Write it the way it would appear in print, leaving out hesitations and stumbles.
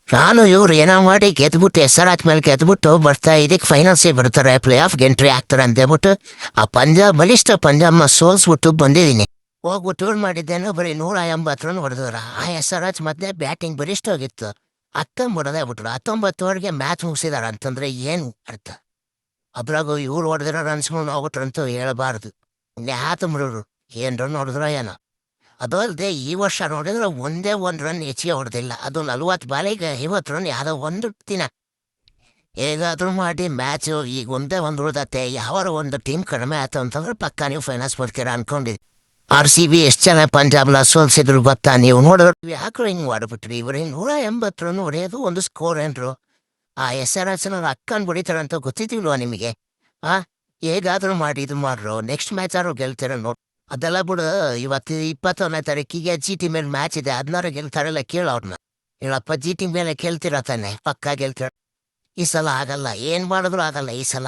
ನಾನು ಇವ್ರು ಏನೋ ಮಾಡಿ ಗೆದ್ಬಿಟ್ಟು SR ಮೇಲೆ ಗೆದ್ಬಿಟ್ಟು ಬರ್ತಾ ಇದಕ್ಕೆ ಫೈನಲ್ಸಿಗೆ ಬರ್ತಾರೆ, ಪ್ಲೇ ಆಫ್ಗೆ ಎಂಟ್ರಿ ಆಗ್ತಾರೆ ಅಂತ ಹೇಳ್ಬಿಟ್ಟು ಆ ಪಂಜಾಬ್ ಬಲಿಷ್ಠ ಪಂಜಾಬ್ನ ಸೋಲ್ಸ್ಬಿಟ್ಟು ಬಂದಿದ್ದೀನಿ. ಹೋಗ್ಬಿಟ್ಟು ಇವ್ರು ಮಾಡಿದ್ದೇನೋ ಬರೀ 180 ರನ್ ಹೊಡೆದವ್ರ. ಆ SR ಮತ್ತೆ ಬ್ಯಾಟಿಂಗ್ ಬಲಿಷ್ಠ ಹೋಗಿತ್ತು. 19 ಬಿಟ್ರು. 19 ಮ್ಯಾಚ್ ಮುಗಿಸಿದಾರ ಅಂತಂದ್ರೆ ಏನು ಅರ್ಥ? ಅದ್ರಾಗು ಇವ್ರು ಹೊಡೆದಿರೋ ರನ್ಸ್ಗಳು ಹೋಗ್ಬಿಟ್ರಂತೂ ಹೇಳಬಾರ್ದು. ನ್ಯಾತಮ್ರವ್ರು ಏನು ರನ್ ಹೊಡೆದ್ರೋ ಏನೋ. ಅದು ಅಲ್ಲದೆ ಈ ವರ್ಷ ನೋಡಿದ್ರೆ ಒಂದೇ ಒಂದು ರನ್ ಹೆಚ್ಚಿಗೆ ಹೊಡೆದಿಲ್ಲ. ಅದು 40 ಬಾಲಿಗೆ 50 ರನ್ ಯಾವುದೋ ಒಂದು ದಿನ. ಹೇಗಾದ್ರೂ ಮಾಡಿ ಮ್ಯಾಚು ಈಗ ಒಂದೇ ಒಂದು ಉಳ್ದತ್ತೆ. ಯಾವಾರ ಒಂದು ಟೀಮ್ ಕಡಿಮೆ ಆಯ್ತು ಅಂತಂದ್ರೆ ಪಕ್ಕ ನೀವು ಫೈನಾನ್ಸ್ ಬರ್ತೀರಾ ಅನ್ಕೊಂಡಿದ್ವಿ. RCB ಎಷ್ಟು ಚೆನ್ನಾಗಿ ಪಂಜಾಬ್ನ ಸೋಲ್ಸಿದ್ರು ಗೊತ್ತಾ? ನೀವು ನೋಡಿದ್ರು ಯಾಕ್ರು ಹಿಂಗೆ ಮಾಡ್ಬಿಟ್ರಿ ಇವ್ರು? 180 ರನ್ ಹೊಡೆಯೋದು ಒಂದು ಸ್ಕೋರ್ ಏನ್ರು? ಆ SR ಅಕ್ಕನ್ ಹೊಡಿತಾರಂತ ಗೊತ್ತಿದ್ದಿಲ್ವಾ ನಿಮಗೆ? ಹೇಗಾದ್ರೂ ಮಾಡಿ ಇದು ಮಾಡ್ರು, ನೆಕ್ಸ್ಟ್ ಮ್ಯಾಚ್ ಆದ್ರೂ ಗೆಲ್ತೀರ ನೋಡಿ. ಅದೆಲ್ಲ ಬಿಡು. ಇವತ್ತು 21ನೇ ತಾರೀಕಿಗೆ GT ಮೇಲೆ ಮ್ಯಾಚ್ ಇದೆ. 16 ಗೆಲ್ತಾರಲ್ಲ, ಕೇಳು ಅವ್ರನ್ನ. ಹೇಳಪ್ಪ, GT ಮೇಲೆ ಗೆಲ್ತೀರ ತಾನೆ? ಪಕ್ಕ ಗೆಲ್ತೀರ. ಈ ಸಲ ಆಗಲ್ಲ, ಏನು ಮಾಡಿದ್ರು ಆಗಲ್ಲ ಈ ಸಲ.